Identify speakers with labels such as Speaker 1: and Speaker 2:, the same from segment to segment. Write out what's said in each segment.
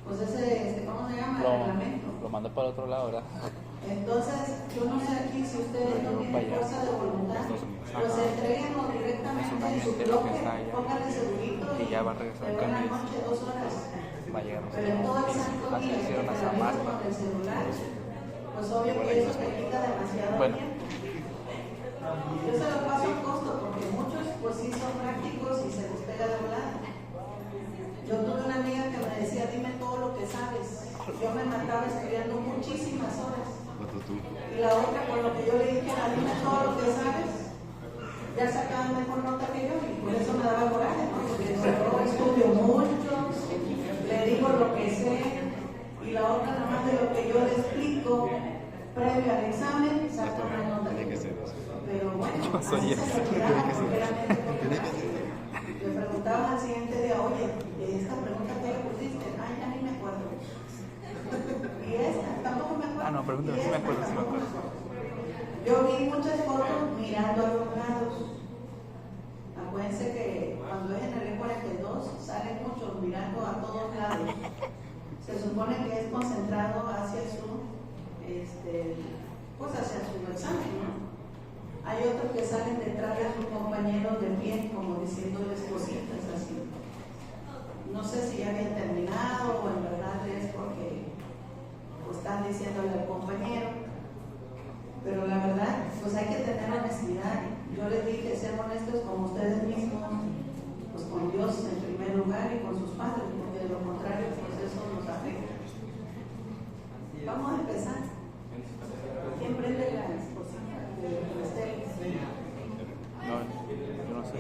Speaker 1: pues ese ¿cómo se llama? El reglamento.
Speaker 2: Lo mandó para el otro lado, ¿verdad?
Speaker 1: Entonces, yo no sé aquí si ustedes no tienen fuerza de voluntad, pues entréguenlo directamente en su bloque, pónganle segurito
Speaker 2: y ya va a regresar
Speaker 1: en la noche 2 horas.
Speaker 2: Va a llegar.
Speaker 1: Pero en todo el santo
Speaker 2: Así
Speaker 1: día,
Speaker 2: hicieron a
Speaker 1: que
Speaker 2: San
Speaker 1: lo
Speaker 2: Marcos.
Speaker 1: con el celular, pues obvio que eso te quita demasiado
Speaker 2: Bueno.
Speaker 1: tiempo. Yo se lo paso a costo porque muchos pues sí son prácticos y se les pega de volada. Yo tuve una amiga que me decía, dime todo lo que sabes. Yo me mataba estudiando muchísimas horas. Y la otra, con lo que yo le dije, dime todo lo que sabes, ya sacaban mejor nota que yo y por eso me daba coraje, ¿no? Porque yo estudio mucho, le digo lo que sé y la otra nada más de lo que yo le explico previo al examen, saca una nota que yo. Pero bueno, así se retiraba porque era mente. Le preguntaba al siguiente día, oye, esta pregunta que le pusiste, ay, ya ni me acuerdo. Y esta, tampoco me acuerdo.
Speaker 2: Ah, no, pregúntame, sí me acuerdo, sí me acuerdo.
Speaker 1: Yo vi muchas fotos mirando a los lados. Acuérdense que cuando es en el E42 salen muchos mirando a todos lados. Se supone que es concentrado hacia su, pues hacia su examen, ¿no? Hay otros que salen detrás de sus compañeros de pie, como diciéndoles cositas así. No sé si ya habían terminado o en verdad es porque están diciéndole al compañero. Pero la verdad, pues hay que tener honestidad. Yo les dije, sean honestos con ustedes mismos, pues con Dios en primer lugar y con sus padres, porque de lo contrario, pues eso nos afecta. Vamos a empezar. ¿Quién prende las cositas de Estel?
Speaker 2: No, yo no sé.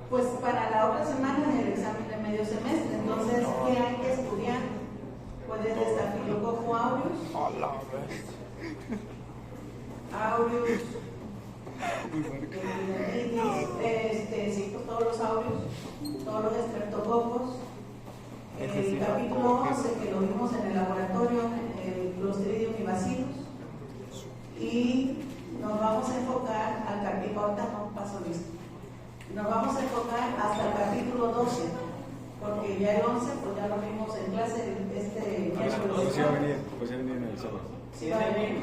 Speaker 1: Pues para la otra semana es el examen de medio semestre, entonces, ¿qué hay que estudiar? Puedes estafilococo aureus. Aureus, sí, pues todos los aureus, todos los estreptococos. El capítulo 11 que lo vimos en el laboratorio, el Clostridium y Bacillus. Y nos vamos a enfocar al capítulo, ahorita no paso listo. Nos vamos a enfocar hasta el capítulo 12, porque ya el 11 pues ya lo vimos en clase miércoles.
Speaker 3: Sí va a venir, pues ya venía en el sábado.
Speaker 1: Sí va a venir.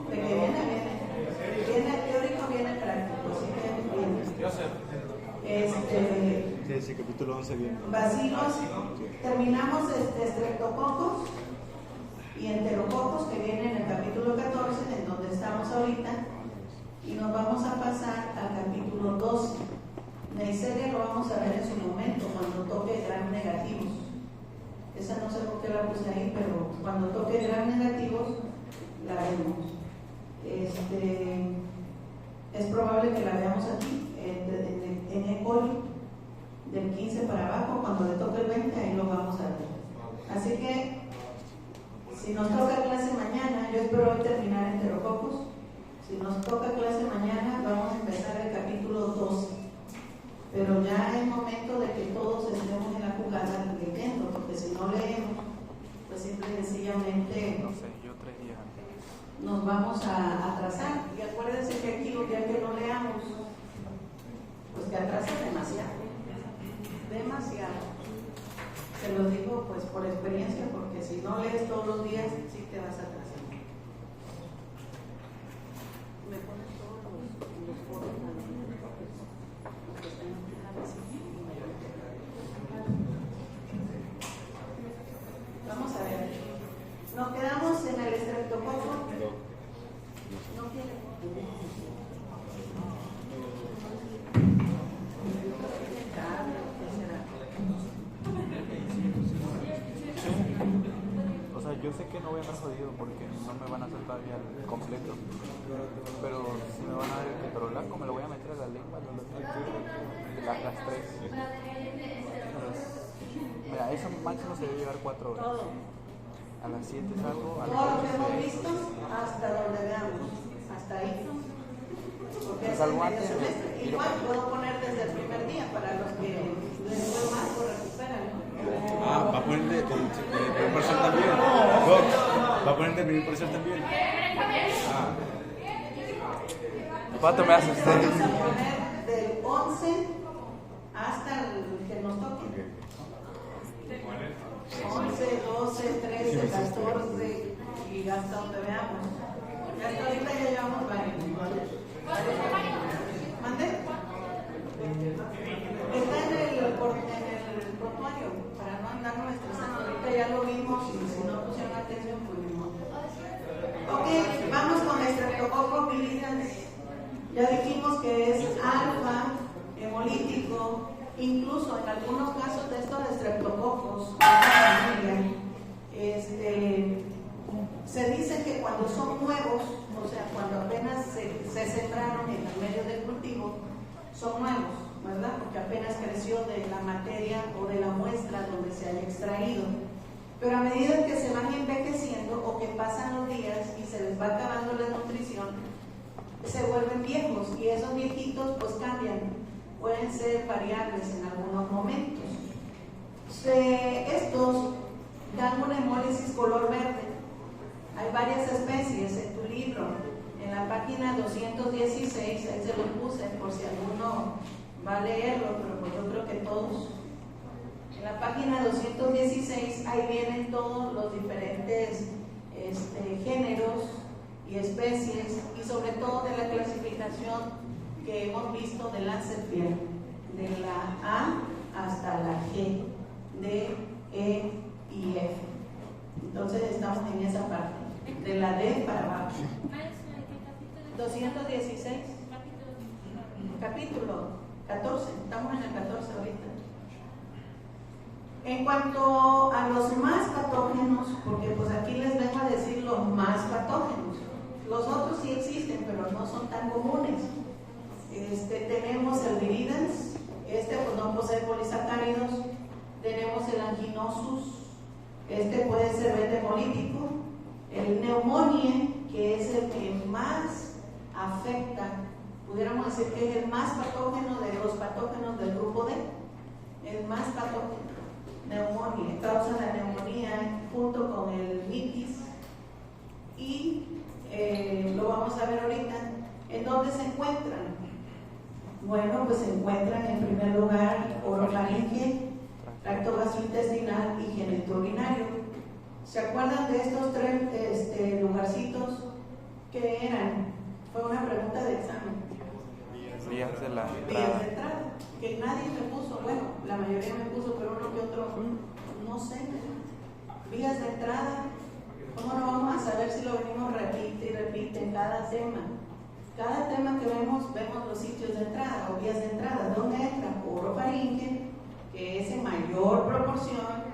Speaker 1: De que viene teórico, viene práctico, así que viene.
Speaker 3: Sí, capítulo 11 viene.
Speaker 1: Bacilos, terminamos estreptococos y enterococos que vienen en el capítulo 14, en donde estamos ahorita, y nos vamos a pasar al capítulo 12. Neisseria lo vamos a ver en su momento, cuando toque gram negativos. Esa no sé por qué la puse ahí, pero cuando toque gram negativos, la vemos. Es probable que la veamos aquí, en E. coli, del 15 para abajo, cuando le toque el 20, ahí lo vamos a ver. Así que, si nos toca clase mañana, yo espero hoy terminar enterococos. Si nos toca clase mañana, vamos a empezar el capítulo 12. Pero ya es momento de que todos estemos en la jugada leyendo, porque si no leemos, pues simple y sencillamente
Speaker 2: No sé, yo 3 días antes.
Speaker 1: nos vamos a atrasar. Y acuérdense que aquí los días que no leamos, pues te atrasas demasiado. Demasiado. Se lo digo pues por experiencia, porque si no lees todos los días, sí te vas a atrasar. Me pones todos los foros a los que están aquí en la mesita. Vamos a ver. Nos quedamos en el estreptococo. No quiere.
Speaker 2: O sea, yo sé que no voy a estar jodido porque no me van a hacer todavía el completo. Pero si me van a dar el petrolaco, me lo voy a meter a la lengua las 3. Mira, eso máximo se debe llevar 4 horas.
Speaker 1: Todo.
Speaker 2: A las 7 salgo, a las
Speaker 1: Todo lo
Speaker 2: 8
Speaker 1: que hemos visto hasta donde veamos. Hasta ahí. Porque es el medio semestre. Igual puedo poner desde el primer día para los que les fue mal o recuperan, ¿no?
Speaker 3: Ah, va a poner de primer parcial también. Doc, va a poner de primer parcial también.
Speaker 2: ¿Cuánto me hace usted?
Speaker 1: Vamos a poner del 11 hasta el que nos toque. y hasta donde veamos. Y hasta ahorita ya llevamos varios. ¿Mande? Está en el prontuario, para no andarnos estresando. Ahorita ya lo vimos y si no pusieron atención, pues no. Ok, vamos con Streptococcus viridans. Ya dijimos que es alfa, hemolítico, incluso en algunos casos de estos estreptococos, se dice que cuando son nuevos, o sea, cuando apenas se sembraron en el medio del cultivo, son nuevos, ¿verdad? Porque apenas creció de la materia o de la muestra donde se haya extraído. Pero a medida que se van envejeciendo o que pasan los días y se les va acabando la nutrición, se vuelven viejos y esos viejitos pues cambian, pueden ser variables en algunos momentos. Estos dan una hemólisis color verde. Hay varias especies en tu libro, en la página 216, ahí se lo puse por si alguno va a leerlo, pero pues yo creo que todos. En la página 216 ahí vienen todos los diferentes géneros y especies y sobre todo de la clasificación que hemos visto de Lancetfield, de la A hasta la G, D, E y F. Entonces estamos en esa parte, de la D para abajo. 216, capítulo 14, estamos en el 14 ahorita. En cuanto a los más patógenos, porque pues aquí les vengo a decir los más patógenos, los otros sí existen, pero no son tan comunes. Tenemos el viridans, pues no posee polisacáridos. Tenemos el anginosus, puede ser beta hemolítico. El pneumonia, que es el que más afecta, pudiéramos decir que es el más patógeno de los patógenos del grupo D, el más patógeno. Neumonía, causa la neumonía junto con el mitis y lo vamos a ver ahorita. ¿En dónde se encuentran? Bueno, pues se encuentran en primer lugar orofaringe, tracto gastrointestinal y genitourinario. ¿Se acuerdan de estos tres lugarcitos? ¿Qué eran? Fue una pregunta de examen.
Speaker 2: Vías de la
Speaker 1: Vías de entrada, que nadie me puso, bueno, la mayoría me puso, pero uno que otro, no sé. Vías de entrada, ¿cómo no vamos a saber si lo venimos repite y repite en cada tema? Cada tema que vemos los sitios de entrada o vías de entrada. ¿Dónde entra? Orofaringe, que es en mayor proporción,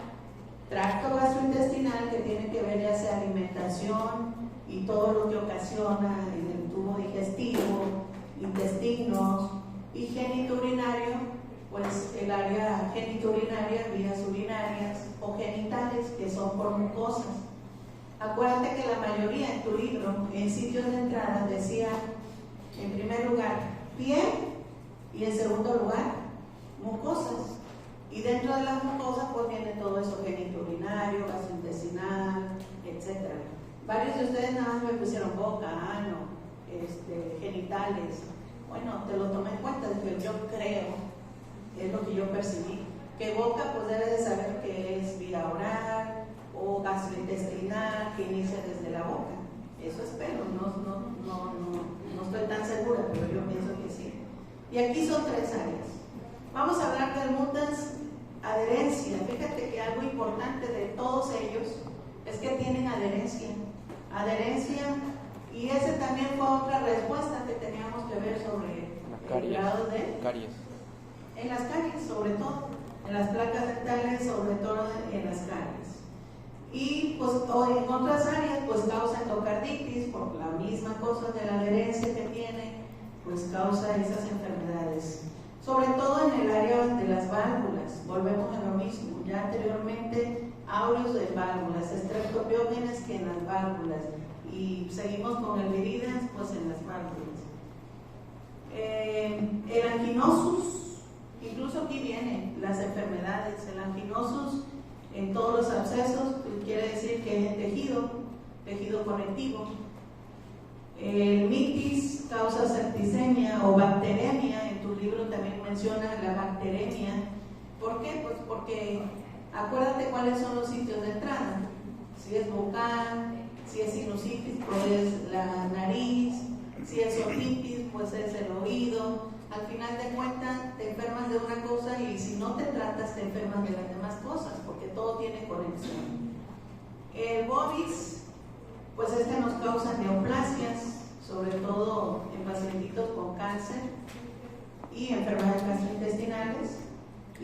Speaker 1: tracto gastrointestinal, que tiene que ver ya sea alimentación y todo lo que ocasiona en el tubo digestivo, intestinos, y genitourinario, pues el área genitourinaria, vías urinarias o genitales, que son por mucosas. Acuérdate que la mayoría en tu libro, en sitios de entrada, decía en primer lugar piel y en segundo lugar mucosas. Y dentro de las mucosas pues viene todo eso, genitourinario, gastrointestinal, etc. Varios de ustedes nada más me pusieron boca, ano, genitales. Bueno, te lo tomé en cuenta, que yo creo, es lo que yo percibí, que boca pues debe de saber que es vía oral o gastrointestinal, que inicia desde la boca. Eso espero, no estoy tan segura, pero yo pienso que sí. Y aquí son tres áreas. Vamos a hablar del mutans adherencia. Fíjate que algo importante de todos ellos es que tienen adherencia. Adherencia, y ese también fue otra respuesta que teníamos que ver sobre el grado de
Speaker 2: caries.
Speaker 1: En las caries, sobre todo, en las placas dentales, sobre todo en las caries. Y pues en otras áreas pues causa endocarditis por la misma cosa de la adherencia que tiene, pues causa esas enfermedades. Sobre todo en el área de las válvulas, volvemos a lo mismo, ya anteriormente aureos de válvulas, estreptopiógenes que en las válvulas, y seguimos con el viridans pues en las válvulas. El anginosus, incluso aquí vienen las enfermedades. El anginosus en todos los abscesos quiere decir que es tejido conectivo. El mitis causa septicemia o bacteremia. En tu libro también menciona la bacteremia. ¿Por qué? Pues porque acuérdate cuáles son los sitios de entrada. Si es bucal, Si es sinusitis, pues es la nariz. Si es otitis, pues es el oído. Al final de cuentas, te enfermas de una cosa y si no te tratas, te enfermas de las demás cosas, porque todo tiene conexión. El bovis, pues este nos causa neoplasias, sobre todo en pacientitos con cáncer y enfermedades gastrointestinales.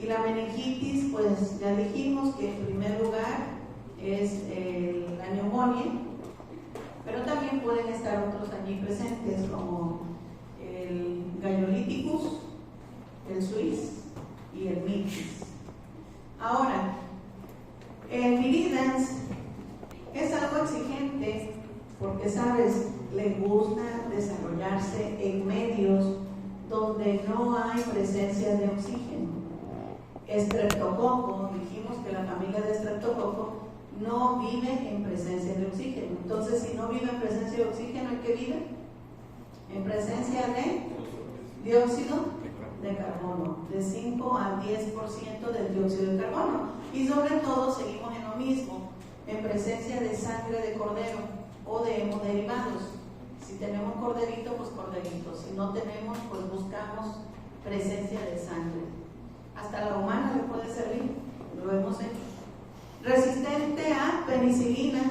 Speaker 1: Y la meningitis, pues ya dijimos que en primer lugar es la neumonía, pero también pueden estar otros allí presentes como el galloliticus, el suis y el mitis. Ahora, el viridans es algo exigente porque, sabes, le gusta desarrollarse en medios donde no hay presencia de oxígeno. Streptococo, dijimos que la familia de Streptococo no vive en presencia de oxígeno. Entonces, si no vive en presencia de oxígeno, ¿en qué vive? En presencia de dióxido de carbono, de 5 al 10% del dióxido de carbono. Y sobre todo, seguimos en lo mismo, en presencia de sangre de cordero o de hemoderivados. Si tenemos corderito, pues corderito. Si no tenemos, pues buscamos presencia de sangre. Hasta la humana le puede servir, lo hemos hecho. Resistente a penicilina,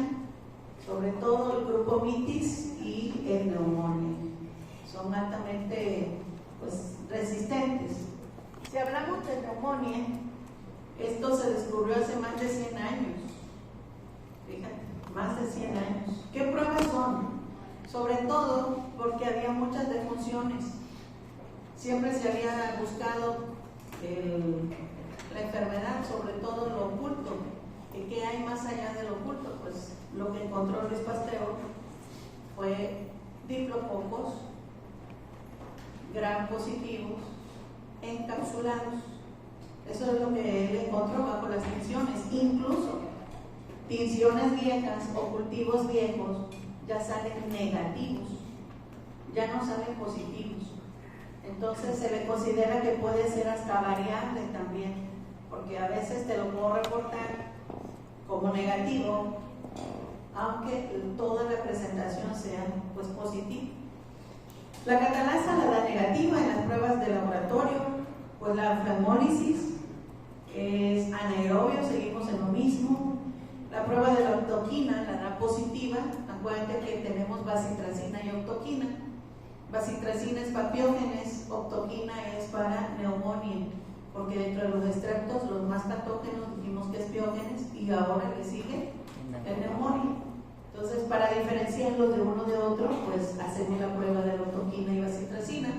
Speaker 1: sobre todo el grupo mitis y el neumonía. Son altamente, pues, resistentes. Si hablamos de neumonía, esto se descubrió hace más de 100 años. Fíjate, más de 100 años. ¿Qué pruebas son? Sobre todo porque había muchas defunciones. Siempre se había buscado la enfermedad, sobre todo lo oculto. ¿Y qué hay más allá de lo oculto? Pues lo que encontró Luis Pasteur fue diplococos gram positivos encapsulados. Eso es lo que él encontró bajo las tinciones. Incluso tinciones viejas o cultivos viejos ya salen negativos, ya no salen positivos. Entonces se le considera que puede ser hasta variable también, porque a veces te lo puedo reportar como negativo, aunque toda la presentación sea, pues, positiva. La catalasa la da negativa en las pruebas de laboratorio, pues la flamólisis es anaerobio, seguimos en lo mismo. La prueba de la octoquina la da positiva. Acuérdate que tenemos bacitracina y octoquina. Bacitracina es papiógenes, octoquina es para neumonía, porque dentro de los estreptos los más patógenos dijimos que es piógenes y ahora le sigue el neumonía. Entonces, para diferenciarlos de uno de otro, pues hacemos la prueba de la octoquina y bacitracina.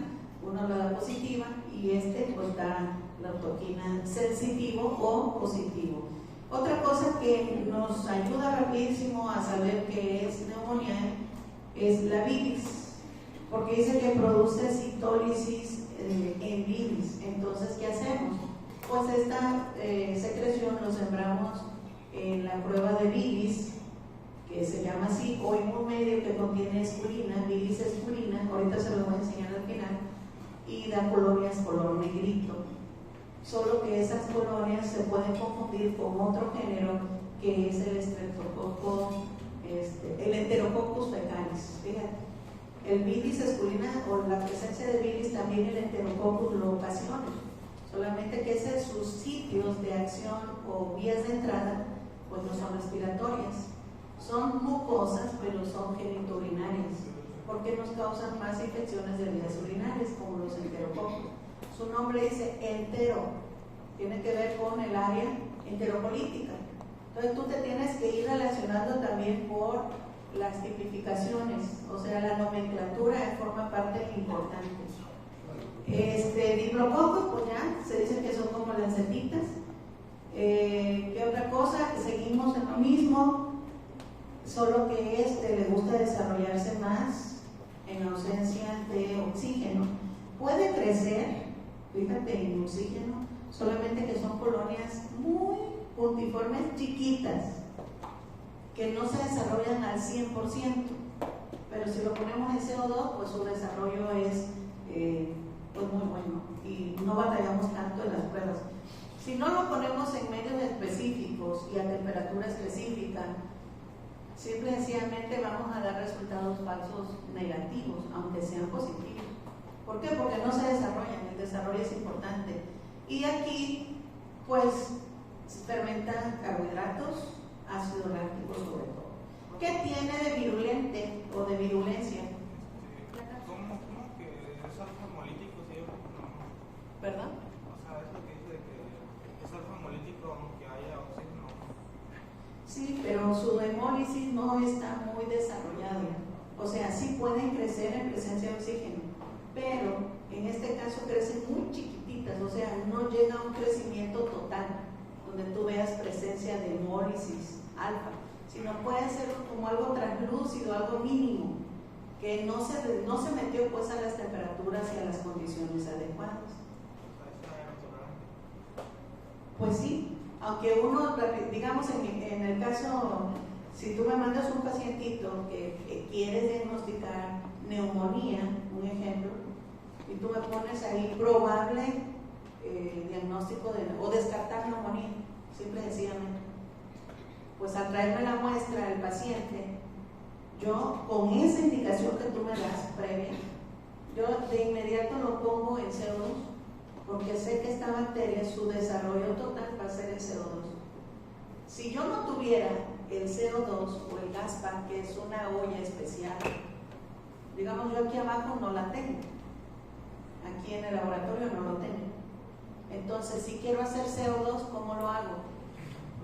Speaker 1: Uno la da positiva y pues da la octoquina sensitivo o positivo. Otra cosa que nos ayuda rapidísimo a saber que es neumonía es la bilis, porque dice que produce citólisis en bilis. Entonces, ¿qué hacemos? Pues esta secreción lo sembramos en la prueba de bilis, que se llama así, o en un medio que contiene espurina, bilis espurina, ahorita se lo voy a enseñar al final, y da colonias color negrito. Solo que esas colonias se pueden confundir con otro género que es el Streptococcus, el Enterococcus fecalis. Fíjate, el bilis espurina o la presencia de bilis también el Enterococcus lo ocasiona, solamente que sus sitios de acción o vías de entrada pues no son respiratorias, son mucosas, pero son genitourinarias, porque nos causan más infecciones de vías urinarias como los enterococos. Su nombre dice entero, tiene que ver con el área enterocolítica. Entonces tú te tienes que ir relacionando también por las tipificaciones, o sea, la nomenclatura forma parte importante. Diplococos, pues ya se dice que son como lancetitas. ¿Qué otra cosa? Seguimos en lo mismo, solo que le gusta desarrollarse más en ausencia de oxígeno. Puede crecer, fíjate, en oxígeno, solamente que son colonias muy puntiformes, chiquitas, que no se desarrollan al 100%, pero si lo ponemos en CO2, pues su desarrollo es pues muy bueno y no batallamos tanto en las pruebas. Si no lo ponemos en medios específicos y a temperatura específica, simple y sencillamente vamos a dar resultados falsos negativos, aunque sean positivos. ¿Por qué? Porque no se desarrollan, el desarrollo es importante. Y aquí, pues, se fermentan carbohidratos, ácido láctico sobre todo. ¿Qué tiene de virulente o de virulencia?
Speaker 4: ¿Cómo que es alfa hemolítico? Sí, no.
Speaker 1: ¿Perdón?
Speaker 4: O sea, es lo que dice de que es alfa hemolítico aunque haya oxígeno.
Speaker 1: Sí, pero su hemólisis no está muy desarrollada. O sea, sí pueden crecer en presencia de oxígeno, pero en este caso crecen muy chiquititas, o sea, no llega a un crecimiento total, donde tú veas presencia de hemólisis alfa, sino puede ser como algo translúcido, algo mínimo, que no se metió pues a las temperaturas y a las condiciones adecuadas. Pues sí, aunque uno, digamos en el caso, si tú me mandas un pacientito que quieres diagnosticar neumonía, un ejemplo, y tú me pones ahí probable diagnóstico o descartar neumonía, simple y sencillamente, pues al traerme la muestra del paciente, yo con esa indicación que tú me das previa, yo de inmediato lo pongo en CO2, porque sé que esta bacteria, su desarrollo total va a ser el CO2. Si yo no tuviera el CO2 o el GASPA, que es una olla especial, digamos yo aquí abajo no la tengo, aquí en el laboratorio no lo tengo. Entonces, si quiero hacer CO2, ¿cómo lo hago?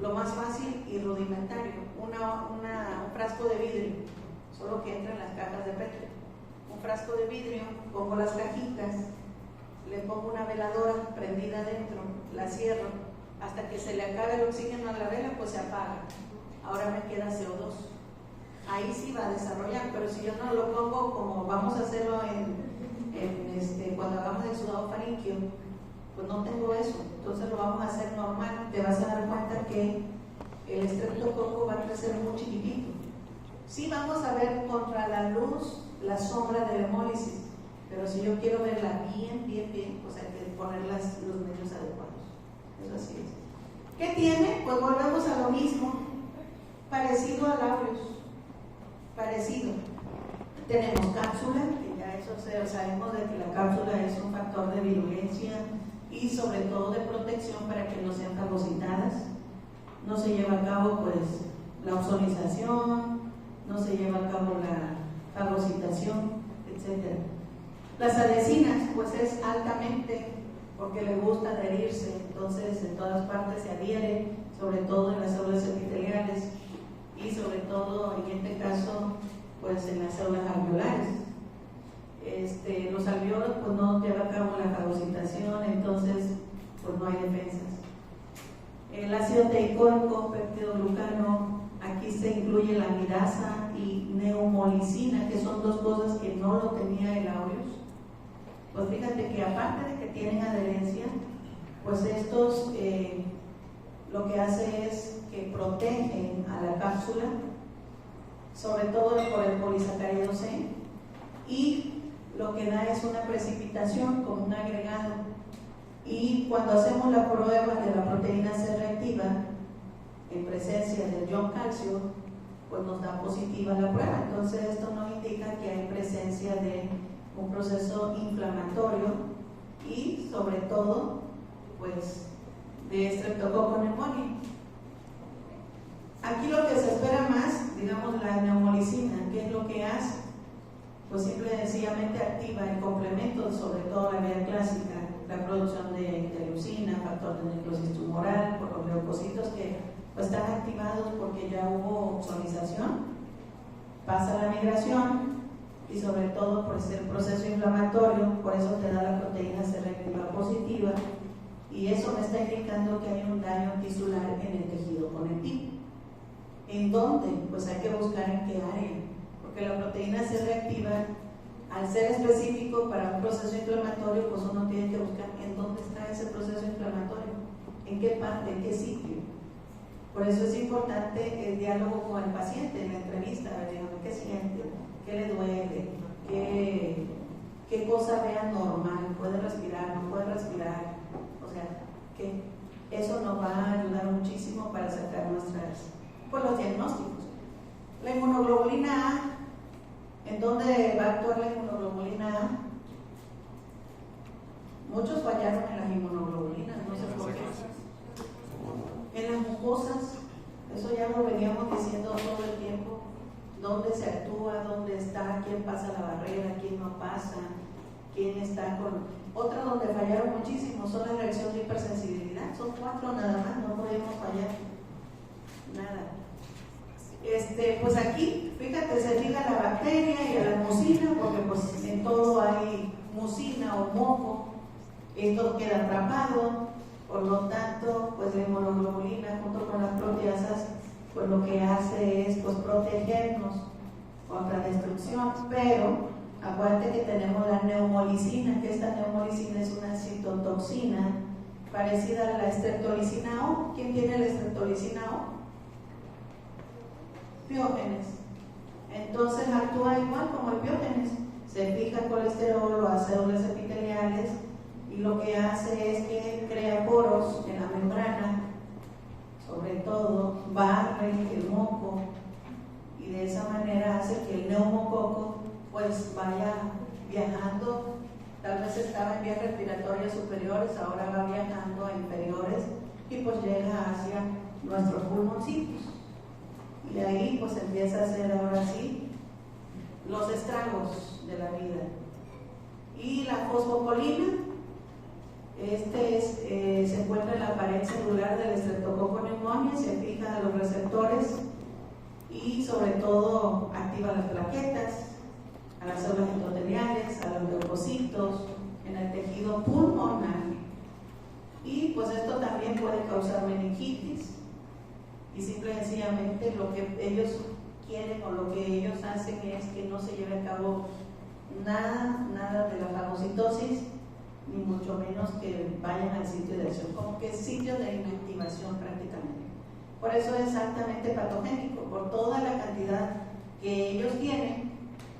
Speaker 1: Lo más fácil y rudimentario, un frasco de vidrio, solo que entra en las cajas de Petri. Un frasco de vidrio, pongo las cajitas, le pongo una veladora prendida adentro, la cierro, hasta que se le acabe el oxígeno a la vela, pues se apaga. Ahora me queda CO2. Ahí sí va a desarrollar, pero si yo no lo pongo como vamos a hacerlo cuando hagamos el sudado faríngeo, pues no tengo eso, entonces lo vamos a hacer normal. Te vas a dar cuenta que el estreptococo va a crecer muy chiquitito. Sí vamos a ver contra la luz la sombra de la hemólisis, pero si yo quiero verla bien, pues hay que poner los medios adecuados. Eso así es. ¿Qué tiene? Pues volvemos a lo mismo, parecido a aureus, parecido. Tenemos cápsula, que ya eso sabemos de que la cápsula es un factor de virulencia y sobre todo de protección para que no sean fagocitadas. No se lleva a cabo pues la ozonización, no se lleva a cabo la fagocitación, etc. Las adhesinas pues es altamente, porque le gusta adherirse, entonces en todas partes se adhiere, sobre todo en las células epiteliales y sobre todo en este caso pues en las células alveolares. Los alveolos pues no lleva a cabo la fagocitación, entonces pues no hay defensas. El ácido teicoico, peptidoglucano, aquí se incluye la amidasa y neumolicina, que son dos cosas que no lo tenía el aureus. Pues fíjate que aparte de que tienen adherencia, pues estos lo que hace es que protegen a la cápsula, sobre todo por el polisacárido C, y lo que da es una precipitación como un agregado. Y cuando hacemos la prueba de la proteína C reactiva en presencia del ion calcio, pues nos da positiva la prueba. Entonces esto nos indica que hay presencia de un proceso inflamatorio y sobre todo pues de Streptococcus pneumoniae. Aquí lo que se espera más, digamos, la neumolicina, ¿qué es lo que hace? Pues simple y sencillamente activa el complemento, sobre todo la vía clásica, la producción de leucina, factor de necrosis tumoral, por los leucocitos que pues, están activados porque ya hubo ozonización, pasa la migración y sobre todo por el proceso inflamatorio, por eso te da la proteína C reactiva positiva y eso me está indicando que hay un daño tisular en el tejido conectivo. ¿En dónde? Pues hay que buscar en qué área, porque la proteína C reactiva, al ser específico para un proceso inflamatorio, pues uno tiene que buscar en dónde está ese proceso inflamatorio, en qué parte, en qué sitio. Por eso es importante el diálogo con el paciente en la entrevista, qué siente, qué le duele, qué cosa vea normal, puede respirar, no puede respirar, o sea, que eso nos va a ayudar muchísimo para sacar los diagnósticos. La inmunoglobulina A, ¿en dónde va a actuar la inmunoglobulina A? Muchos fallaron en las inmunoglobulinas, no sé por qué. En las mucosas, eso ya lo veníamos diciendo todo el tiempo. ¿Dónde se actúa? ¿Dónde está? ¿Quién pasa la barrera? ¿Quién no pasa? ¿Quién está con...? Otra donde fallaron muchísimo son las reacciones de hipersensibilidad. Son 4 nada más, no podemos fallar. Nada. Pues aquí, fíjate, se liga a la bacteria y a la mucina, porque pues en todo hay mucina o moco. Esto queda atrapado, por lo tanto, pues la inmunoglobulina junto con las proteasas, pues lo que hace es pues protegernos contra destrucción, pero acuérdate que tenemos la neumolicina, que esta neumolicina es una citotoxina parecida a la streptolicina O. ¿Quién tiene la streptolicina O? Biógenes. Entonces actúa igual como el biógenes, se fija el colesterol o a células epiteliales y lo que hace es que crea poros en la membrana, sobre todo barre el moco y de esa manera hace que el neumococo pues vaya viajando. Tal vez estaba en vías respiratorias superiores, ahora va viajando a inferiores y pues llega hacia nuestros pulmoncitos. Y de ahí pues empieza a hacer ahora sí los estragos de la vida. Y la fosfocolina, se encuentra en la pared celular del Streptococcus pneumoniae, se fija a los receptores y sobre todo activa las plaquetas, a las células endoteliales, a los leucocitos, en el tejido pulmonar. Y pues esto también puede causar meningitis. Y simple y sencillamente lo que ellos quieren o lo que ellos hacen es que no se lleve a cabo nada de la fagocitosis, ni mucho menos que vayan al sitio de acción, como que es sitio de inactivación prácticamente. Por eso es altamente patogénico, por toda la cantidad que ellos tienen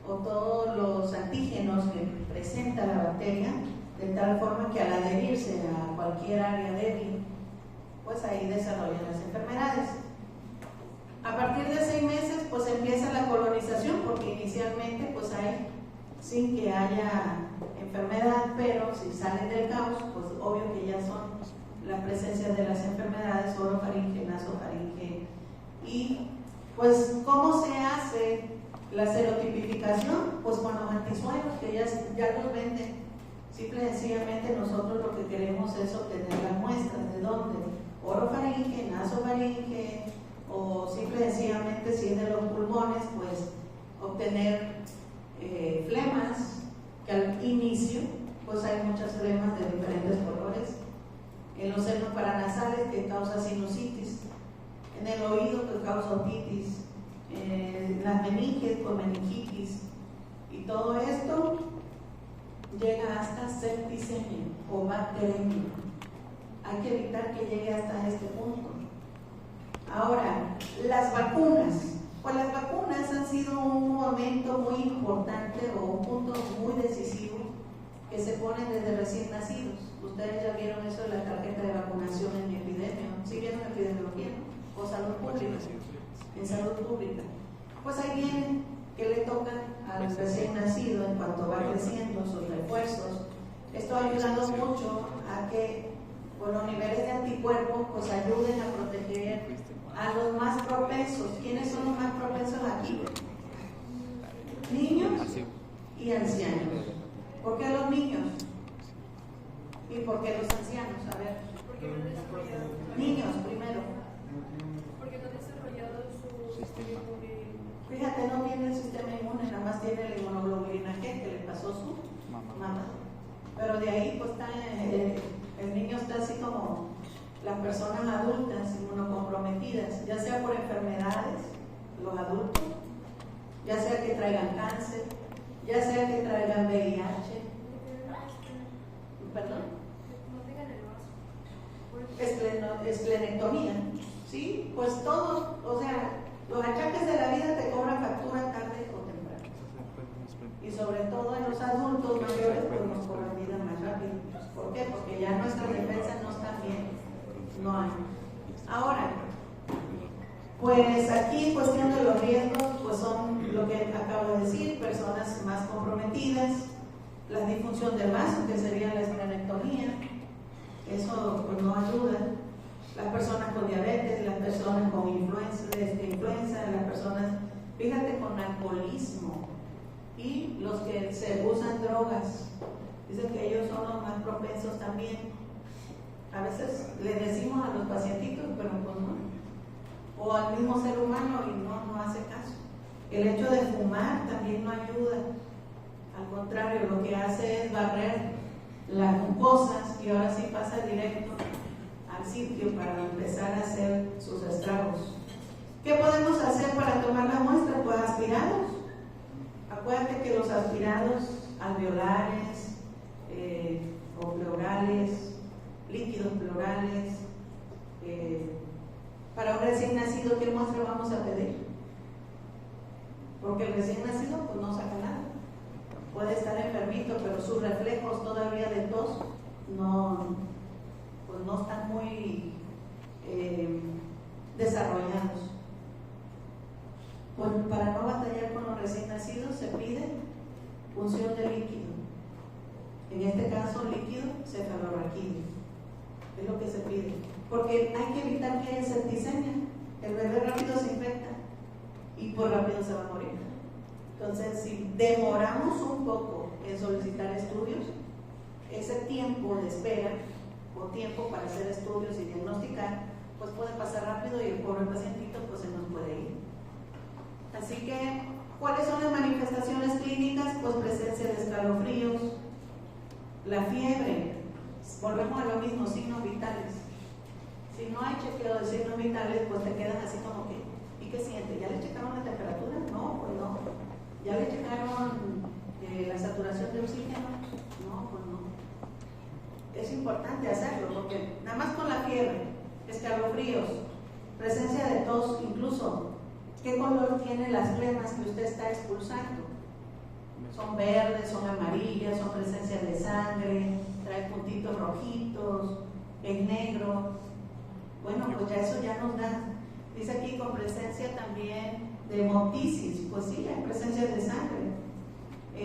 Speaker 1: o todos los antígenos que presenta la bacteria, de tal forma que al adherirse a cualquier área débil, pues ahí desarrollan las enfermedades. A partir de 6 meses pues empieza la colonización, porque inicialmente pues hay sin que haya enfermedad, pero si salen del caos pues obvio que ya son la presencia de las enfermedades orofaringe, nasofaringe. Y pues ¿cómo se hace la serotipificación? Pues con los antisueros que ya los venden. Simple y sencillamente nosotros lo que queremos es obtener las muestras. ¿De dónde? Orofaringe, nasofaringe, o simple y sencillamente si es de los pulmones, pues obtener flemas, que al inicio pues hay muchas flemas de diferentes colores, en los senos paranasales que causa sinusitis, en el oído que causa otitis, en las meninges con meningitis, y todo esto llega hasta septicemia o bacteremia. Hay que evitar que llegue hasta este punto. Ahora, las vacunas. Pues las vacunas han sido un momento muy importante o un punto muy decisivo que se ponen desde recién nacidos. Ustedes ya vieron eso de la tarjeta de vacunación en mi epidemia. ¿Sí vieron epidemiología, no? O salud pública. En salud pública. Pues ahí vienen que le tocan al recién nacido en cuanto va creciendo sus refuerzos. Esto ha ayudado mucho a que con los niveles de anticuerpos pues ayuden a proteger a los más propensos. ¿Quiénes son los más propensos aquí? Niños y ancianos. ¿Por qué los niños? ¿Y por qué los ancianos? A ver.
Speaker 5: Porque no han desarrollado.
Speaker 1: Niños primero.
Speaker 5: Porque no han desarrollado su sistema inmune.
Speaker 1: Fíjate, no tiene el sistema inmune, nada más tiene la inmunoglobulina G que le pasó su mamá. Pero de ahí pues está el niño está así como las personas adultas inmunocomprometidas, ya sea por enfermedades, los adultos, ya sea que traigan cáncer, ya sea que traigan VIH. ¿Perdón?
Speaker 5: No tengan el vaso.
Speaker 1: Esplenectomía, ¿sí? Pues todo, o sea, los achaques de la vida te cobran factura tarde o temprano. Y sobre todo en los adultos mayores, pues nos cobran vida más rápido. ¿Por qué? Porque ya nuestras defensas no están bien. No hay. Ahora, pues aquí en cuestión de los riesgos, pues son lo que acabo de decir, personas más comprometidas, la disfunción del vaso, que sería la esplenectomía, eso pues no ayuda. Las personas con diabetes, las personas con influenza, las personas, fíjate, con alcoholismo y los que se usan drogas, dicen que ellos son los más propensos también. A veces le decimos a los pacientitos, pero pues no, o al mismo ser humano y no hace caso. El hecho de fumar también no ayuda, al contrario, lo que hace es barrer las mucosas y ahora sí pasa directo al sitio para empezar a hacer sus estragos. ¿Qué podemos hacer para tomar la muestra? Pues aspirados. Acuérdate que los aspirados alveolares o pleurales, líquidos pleurales, para un recién nacido, ¿qué muestra vamos a pedir? Porque el recién nacido pues no saca nada. Puede estar enfermito, pero sus reflejos todavía de tos pues no están muy desarrollados. Pues para no batallar con los recién nacidos se pide punción de líquido. En este caso, líquido cefalorraquídeo. Es lo que se pide. Porque hay que evitar que haya septicemia. El bebé rápido se infecta y por rápido se va a morir. Entonces, si demoramos un poco en solicitar estudios, ese tiempo de espera o tiempo para hacer estudios y diagnosticar, pues puede pasar rápido y el pobre pacientito pues se nos puede ir. Así que, ¿cuáles son las manifestaciones clínicas? Pues presencia de escalofríos, la fiebre, volvemos a lo mismo, signos vitales. Si no hay chequeo de signos vitales, pues te quedan así como que, ¿y qué siente? ¿Ya le checaron la temperatura? No, pues no. ¿Ya le checaron la saturación de oxígeno? No, pues no. Es importante hacerlo porque nada más con la fiebre, escalofríos, presencia de tos, incluso, ¿qué color tienen las flemas que usted está expulsando? Son verdes, son amarillas, son presencia de sangre, trae puntitos rojitos, es negro. Bueno, pues ya eso ya nos da. Dice aquí con presencia también de hemoptisis, pues sí, hay presencia de sangre.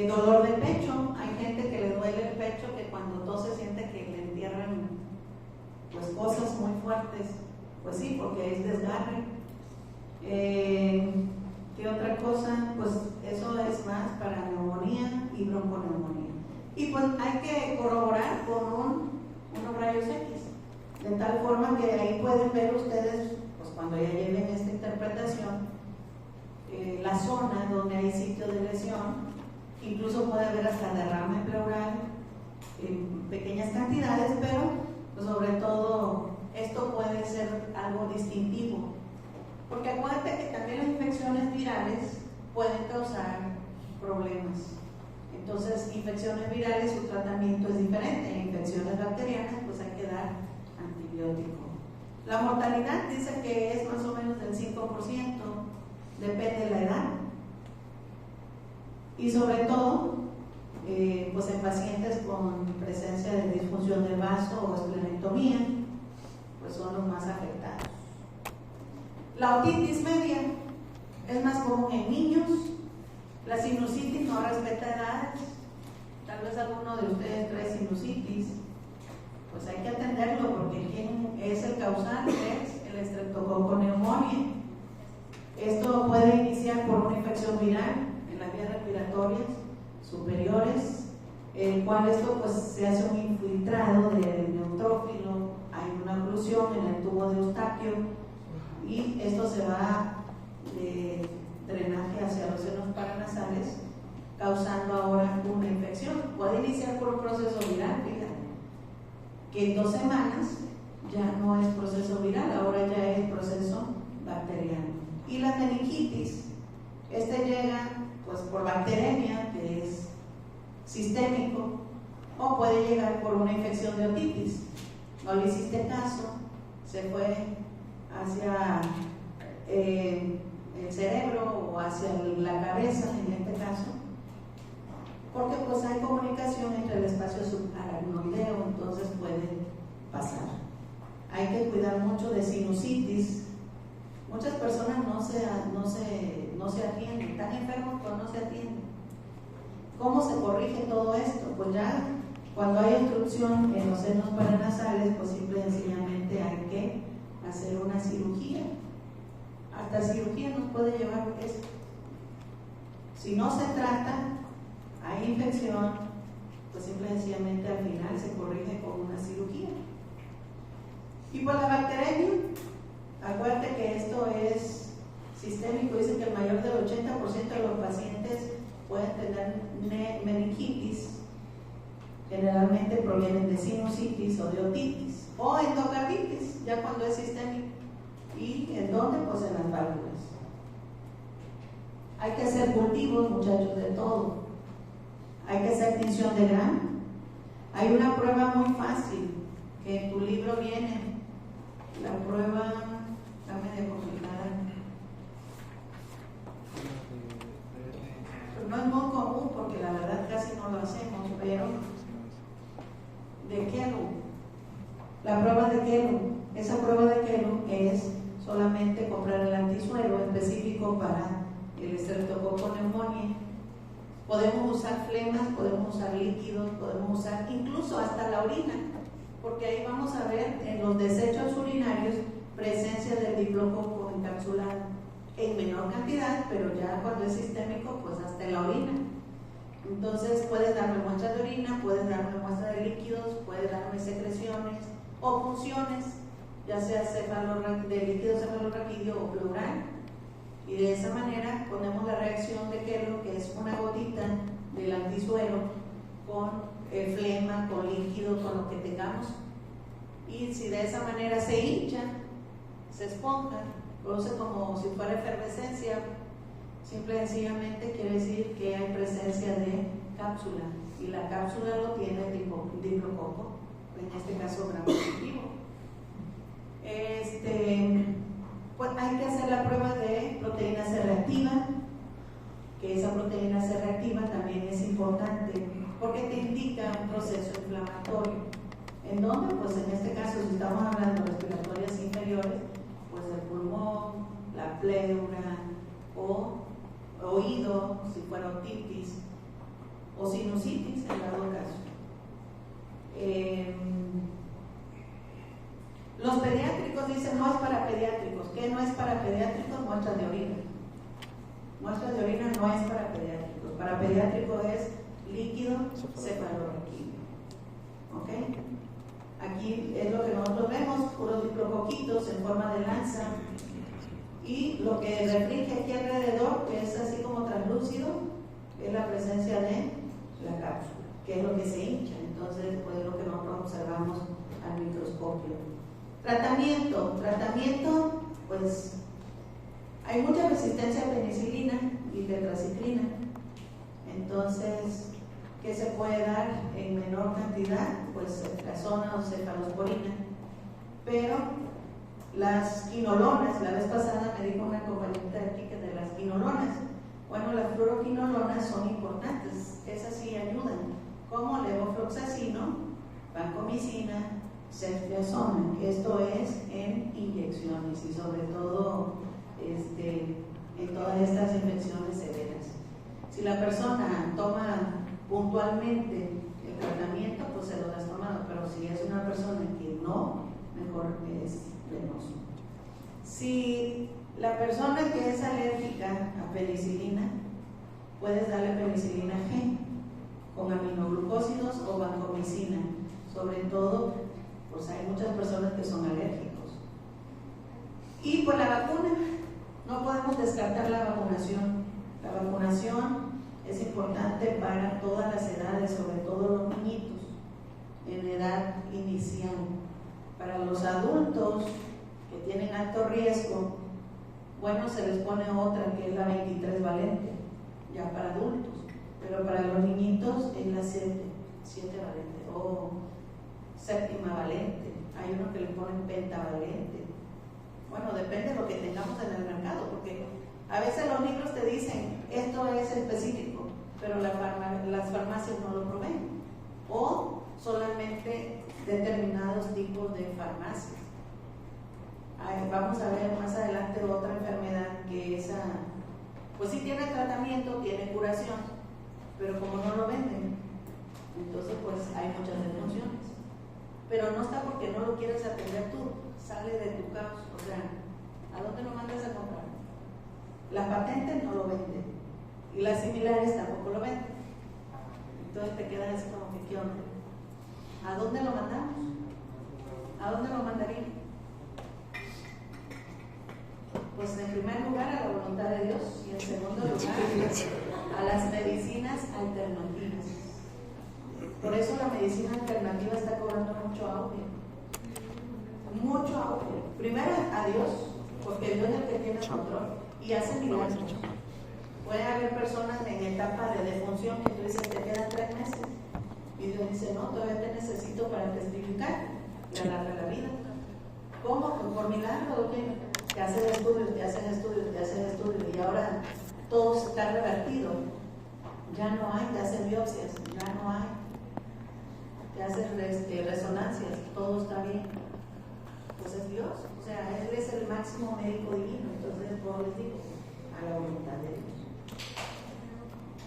Speaker 1: Dolor de pecho, hay gente que le duele el pecho que cuando tose siente que le entierran pues cosas muy fuertes, pues sí, porque es desgarre. ¿Qué otra cosa? Pues eso es más para neumonía y bronconeumonía. Y pues hay que corroborar con unos rayos X, de tal forma que ahí pueden ver ustedes, pues cuando ya lleven esta interpretación, la zona donde hay sitio de lesión, incluso puede haber hasta derrame pleural en pequeñas cantidades, pero pues, sobre todo esto puede ser algo distintivo, porque acuérdate que también las infecciones virales pueden causar problemas. Entonces, infecciones virales, su tratamiento es diferente. En infecciones bacterianas, pues hay que dar antibiótico. La mortalidad dice que es más o menos del 5%, depende de la edad. Y sobre todo, pues en pacientes con presencia de disfunción del vaso o esplenectomía, pues son los más afectados. La otitis media es más común en niños. La sinusitis no respeta edades. Tal vez alguno de ustedes trae sinusitis. Pues hay que atenderlo porque ¿quién es el causante? Es el Streptococcus pneumoniae. Esto puede iniciar por una infección viral en las vías respiratorias superiores, el cual esto pues se hace un infiltrado del neutrófilo, hay una oclusión en el tubo de Eustaquio y esto se va de drenaje hacia los senos paranasales, causando ahora una infección. Puede iniciar por un proceso viral, fíjate, que en 2 semanas ya no es proceso viral, ahora ya es proceso bacteriano. Y la meningitis, llega pues por bacteremia, que es sistémico, o puede llegar por una infección de otitis. No le hiciste caso, se fue hacia el cerebro o hacia la cabeza en este caso, porque pues hay comunicación entre el espacio subaracnoideo, entonces puede pasar. Hay que cuidar mucho de sinusitis. Muchas personas no no se atiende, están enfermos pero no se atienden. ¿Cómo se corrige todo esto? Pues ya cuando hay obstrucción en los senos paranasales, pues simple y sencillamente hay que hacer una cirugía. Hasta cirugía nos puede llevar esto. Si no se trata, hay infección, pues simple y sencillamente al final se corrige con una cirugía. Y pues la bacteriemia, acuérdate que esto es sistémico, dice que el mayor del 80% de los pacientes pueden tener meningitis, generalmente provienen de sinusitis o de otitis o endocarditis, ya cuando es sistémico. ¿Y en dónde? Pues en las válvulas. Hay que hacer cultivos, muchachos, de todo. Hay que hacer tinción de Gram. Hay una prueba muy fácil que en tu libro viene. La prueba está medio complicada. Pero no es muy común porque la verdad casi no lo hacemos, pero de Kellogg. La prueba de Kellogg. Esa prueba de Kellogg es solamente comprar el antisuero específico para el Streptococcus pneumoniae. Podemos usar flemas, podemos usar líquidos, podemos usar incluso hasta la orina, porque ahí vamos a ver en los desechos urinarios presencia del diplococo encapsulado en menor cantidad, pero ya cuando es sistémico, pues hasta en la orina. Entonces puedes darme muestras de orina, puedes darme muestras de líquidos, puedes darme secreciones o punciones, ya sea de líquido cefalorraquídeo o pleural. Y de esa manera ponemos la reacción de Kellogg, que es una gotita del antisuero con flema, con líquido, con lo que tengamos. Y si de esa manera se hincha, se esponja, produce como si fuera efervescencia, simple y sencillamente quiere decir que hay presencia de cápsula. Y la cápsula lo tiene el diplococo, en este caso gram positivo. Pues hay que hacer la prueba de proteína C reactiva, que esa proteína C reactiva también es importante porque te indica un proceso inflamatorio. ¿En dónde? Pues en este caso, si estamos hablando de respiratorias inferiores, pues el pulmón, la pleura o oído, si fuera otitis o sinusitis en dado caso. Los pediátricos dicen no es para pediátricos. ¿Qué no es para pediátricos? Muestras de orina. Muestras de orina no es para pediátricos. Para pediátricos es líquido cefalorraquídeo. ¿Ok? Aquí es lo que nosotros vemos, puros diplocoquitos en forma de lanza. Y lo que refringe aquí alrededor, que es así como translúcido, es la presencia de la cápsula, que es lo que se hincha. Entonces, pues lo que nosotros observamos al microscopio. Tratamiento, pues hay mucha resistencia a penicilina y tetraciklina. Entonces, ¿qué se puede dar en menor cantidad? Pues ceftriaxona o cefalosporina. Pero las quinolonas, la vez pasada me dijo una compañerita de aquí que de las quinolonas, bueno, las fluoroquinolonas son importantes, esas sí ayudan, como levofloxacino, vancomicina, ceftriaxona. Esto es en inyecciones y sobre todo en todas estas infecciones severas. Si la persona toma puntualmente el tratamiento, pues se lo has tomado, pero si es una persona que no, mejor es venoso. Si la persona que es alérgica a penicilina, puedes darle penicilina G con aminoglucósidos o vancomicina. Sobre todo, pues hay muchas personas que son alérgicos. Y pues la vacuna, no podemos descartar la vacunación. La vacunación es importante para todas las edades, sobre todo los niñitos en edad inicial. Para los adultos que tienen alto riesgo, bueno, se les pone otra que es la 23 valente, ya para adultos, pero para los niñitos es la 7 valente o séptima valente. Hay uno que le ponen pentavalente. Bueno, depende de lo que tengamos en el mercado, porque a veces los libros te dicen esto es específico, pero las farmacias no lo proveen, o solamente determinados tipos de farmacias. Vamos a ver más adelante otra enfermedad que esa Pues sí tiene tratamiento, tiene curación, pero como no lo venden, entonces pues hay muchas defunciones. Pero no está porque no lo quieres atender tú, sale de tu caos. O sea, ¿a dónde lo mandas a comprar? La patente no lo vende y las similares tampoco lo venden. Entonces te quedas así como que, ¿qué onda? ¿A dónde lo mandamos? ¿A dónde lo mandaría? Pues en primer lugar a la voluntad de Dios y en segundo lugar a las medicinas alternativas. Por eso la medicina alternativa está cobrando mucho auge. Mucho auge. Primero a Dios, porque Dios es el que tiene el control y hace milagros. Puede haber personas en etapa de defunción que tú dices te quedan 3 meses y Dios dice no, todavía te necesito para testificar y alarga la vida. ¿Cómo? Pues por milagro, ¿qué? Te hacen estudios, te hacen estudios, te hacen estudios y ahora todo está revertido. Ya no hay, te hacen biopsias, ya no hay. Te hacen resonancias, todo está bien. Pues es Dios, o sea, Él es el máximo médico divino, entonces por les digo, a la voluntad de Dios.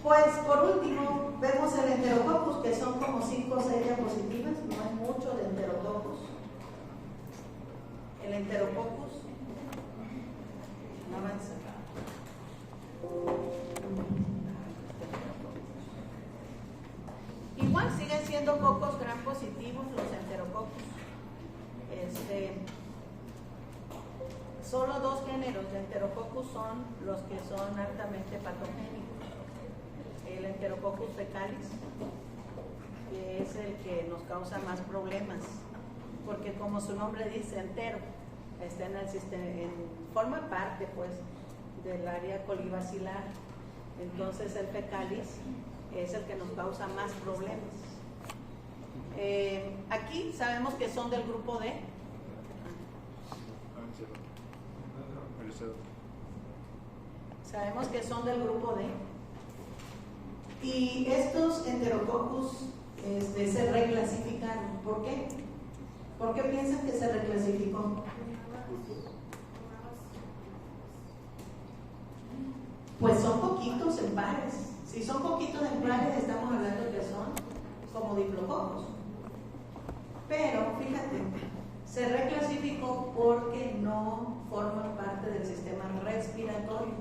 Speaker 1: Pues por último, vemos el enterococcus, que son como 5 o 6 diapositivas, no hay mucho de enterococcus. El enterococcus no avanza. Igual siguen siendo cocos gram positivos los enterococcus. Solo 2 géneros de enterococcus son los que son altamente patogénicos. El enterococcus fecalis, que es el que nos causa más problemas, porque como su nombre dice, entero, está en el sistema, forma parte pues del área colibacilar. Entonces el fecalis es el que nos causa más problemas. Aquí sabemos que son del grupo D. Sabemos que son del grupo D. Y estos enterococcus se reclasificaron. ¿Por qué? ¿Por qué piensan que se reclasificó? Pues son poquitos en pares. Si son poquitos en pares, estamos hablando que son como diplococos. Pero fíjate, se reclasificó porque no forman parte del sistema respiratorio.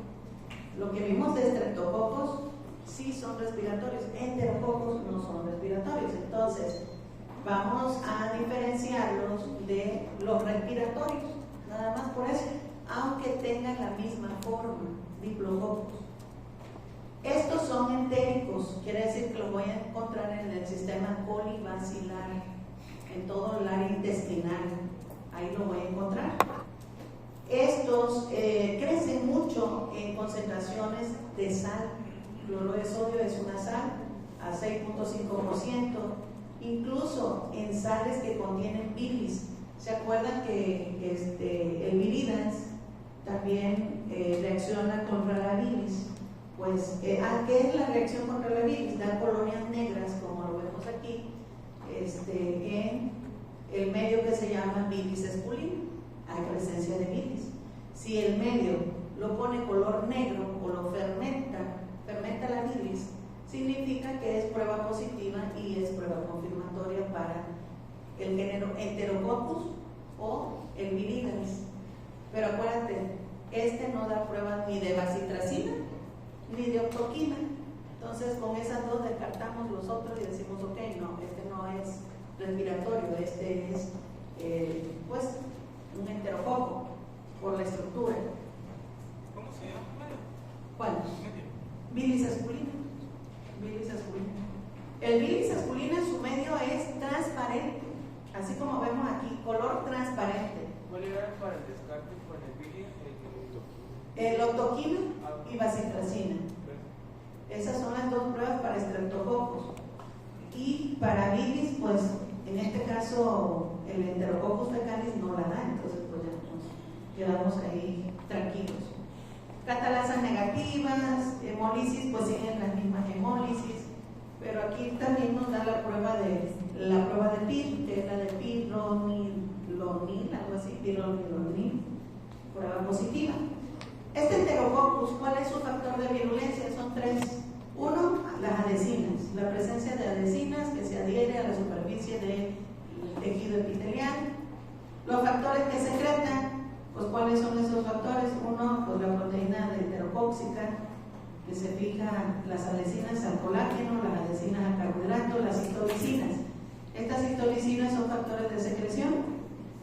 Speaker 1: Lo que vimos de estreptococos sí son respiratorios, enterococos no son respiratorios. Entonces, vamos a diferenciarlos de los respiratorios, nada más por eso, aunque tengan la misma forma, diplococos. Estos son entéricos, quiere decir que los voy a encontrar en el sistema colibacilar, en todo el área intestinal, ahí lo voy a encontrar. Estos crecen mucho en concentraciones de sal. Cloruro de sodio es una sal a 6.5%, incluso en sales que contienen bilis. ¿Se acuerdan que el biridans también reacciona contra la bilis? Pues, ¿qué es la reacción contra la bilis? Da colonias negras, como lo vemos aquí, en el medio que se llama bilis esculina. Hay presencia de bilis. Si el medio lo pone color negro o lo fermenta la bilis, significa que es prueba positiva y es prueba confirmatoria para el género Enterococcus o el viridans. Pero acuérdate, no da pruebas ni de bacitracina ni de octoquina. Entonces con esas dos descartamos los otros y decimos, ok, no es respiratorio, es pues un enterococo por la estructura.
Speaker 4: ¿Cómo se llama?
Speaker 1: ¿Cuál? Bilis esculina. Bilis esculina. El bilis esculina en su medio es transparente, así como vemos aquí, color transparente.
Speaker 4: ¿Cuál era para el descarte con el bilis?
Speaker 1: El octoquina y bacitracina. Esas son las dos pruebas para estreptococos. Y para bilis, pues en este caso el enterococcus fecalis no la da, entonces pues ya nos quedamos ahí tranquilos. Catalasas negativas, hemólisis, pues siguen las mismas hemólisis, pero aquí también nos da la prueba de PIR, que es la de pirronilonil, algo así, pirronilonil, prueba positiva. Este Enterococcus, ¿cuál es su factor de virulencia? Son tres. Uno, las adhesinas, la presencia de adhesinas que se adhiere a la superficie del tejido epitelial. Los factores que secretan, pues ¿cuáles son esos factores? Uno, pues la proteína enterocóxica, que se fija las adhesinas al colágeno, las adhesinas al carbohidrato, las histolicinas. Estas histolicinas son factores de secreción,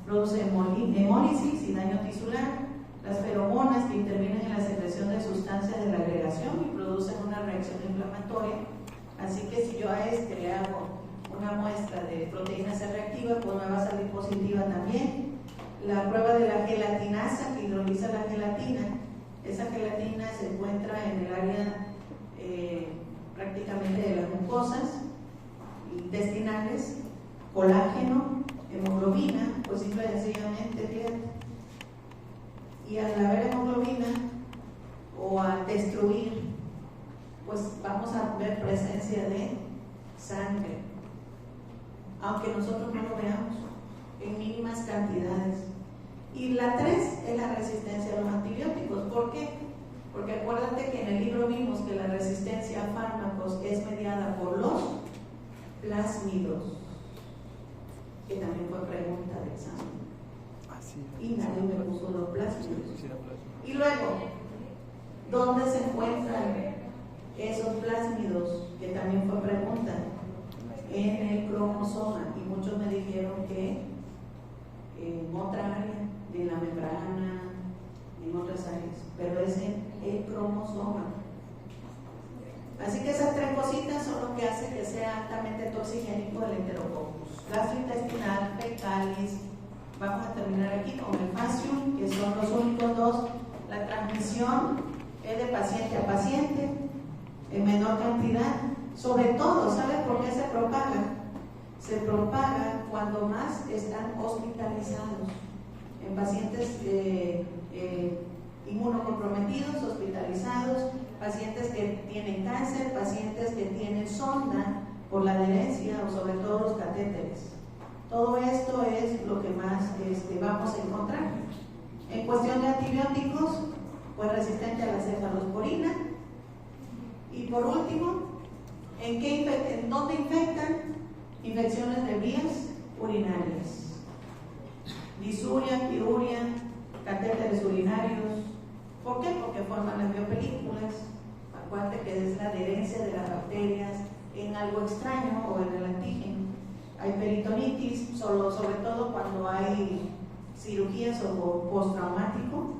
Speaker 1: producen hemólisis y daño tisular. Las feromonas que intervienen en la secreción de sustancias de la agregación y producen una reacción inflamatoria. Así que si yo a este le hago una muestra de proteína C reactiva, pues me va a salir positiva también. La prueba de la gelatinasa que hidroliza la gelatina. Esa gelatina se encuentra en el área prácticamente de las mucosas intestinales, colágeno, hemoglobina, pues simple y sencillamente, fíjate. Y al haber hemoglobina o al destruir, pues vamos a ver presencia de sangre, aunque nosotros no lo veamos, en mínimas cantidades. Y la 3 es la resistencia a los antibióticos. ¿Por qué? Porque acuérdate que en el libro vimos que la resistencia a fármacos es mediada por los plásmidos, que también fue pregunta de examen. Y nadie me puso los plásmidos. Y luego, ¿dónde se encuentran esos plásmidos? Que también fue pregunta. En el cromosoma. Y muchos me dijeron que en otra área, en la membrana, en otras áreas, pero es en el cromosoma. Así que esas tres cositas son lo que hace que sea altamente toxigénico el Enterococcus. Gastrointestinal, fecalis. Vamos a terminar aquí con el facium, que son los únicos dos. La transmisión es de paciente a paciente, en menor cantidad. Sobre todo, ¿sabes por qué se propaga? Se propaga cuando más están hospitalizados. En pacientes inmunocomprometidos, hospitalizados, pacientes que tienen cáncer, pacientes que tienen sonda por la adherencia o sobre todo los catéteres. Todo esto es lo que más vamos a encontrar. En cuestión de antibióticos, pues resistente a la cefalosporina. Y por último, ¿en dónde infectan? Infecciones de vías urinarias. Disuria, piuria, catéteres urinarios. ¿Por qué? Porque forman las biopelículas. Acuérdate que es la adherencia de las bacterias en algo extraño o en el antígeno. Hay peritonitis, sobre todo cuando hay cirugías o postraumático.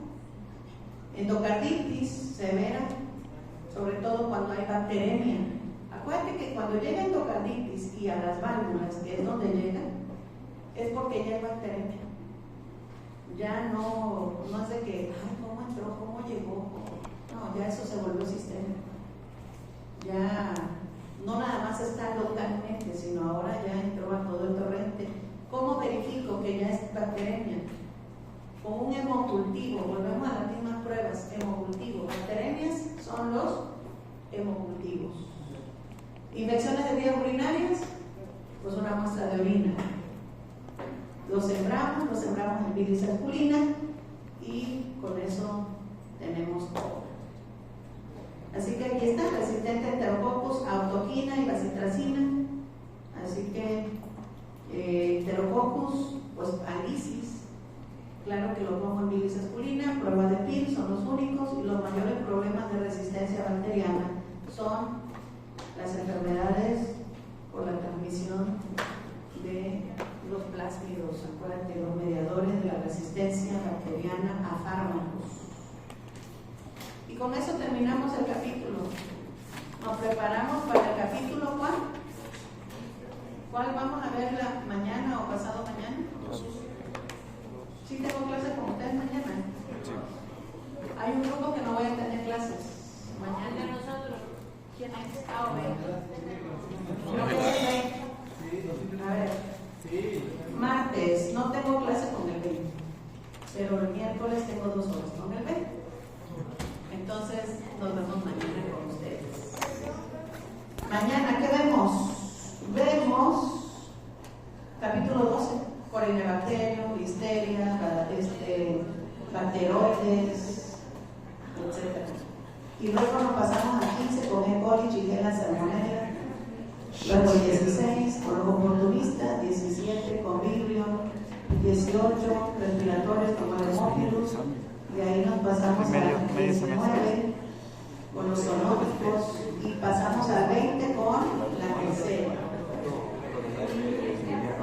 Speaker 1: Endocarditis severa, sobre todo cuando hay bacteremia. Acuérdate que cuando llega endocarditis y a las válvulas, que es donde llega, es porque ya hay bacteremia. Ya no es de que, ay, ¿cómo entró? ¿Cómo llegó? No, ya eso se volvió sistema. Ya no nada más está localmente, sino ahora ya entró a todo el torrente. ¿Cómo verifico que ya es bacteremia? Con un hemocultivo, volvemos a las mismas pruebas, hemocultivo. Bacteremias son los hemocultivos. Infecciones de vías urinarias, pues una muestra de orina. Lo sembramos en bilis alculina y con eso tenemos todo. Así que aquí está, resistente a Enterococcus, autoquina y bacitracina. Así que Enterococcus, pues alisis, claro que lo pongo en bilis alculina, prueba de PIL, son los únicos, y los mayores problemas de resistencia bacteriana son las enfermedades por la transmisión de los plásmidos, acuérdate, los mediadores de la resistencia bacteriana a fármacos. Y con eso terminamos el capítulo. Nos preparamos para el capítulo ¿cuál? ¿Cuál vamos a ver mañana o pasado mañana? ¿Sí tengo clases con ustedes mañana? Hay un grupo que no voy a tener clases mañana.
Speaker 5: Nosotros. ¿Quién es?
Speaker 1: A ver, martes no tengo clase con el B, pero el miércoles tengo 2 horas con el B. Entonces nos vemos mañana con ustedes. Mañana, ¿qué vemos? Vemos capítulo 12, Corynebacterium, listeria, bacteroides, Y luego nos pasamos a 15 con E. coli, Shigella, Salmonella. Luego 16 con los oportunistas, 17 con Vibrio, 18 respiratorios como el Hemophilus. Y ahí nos pasamos a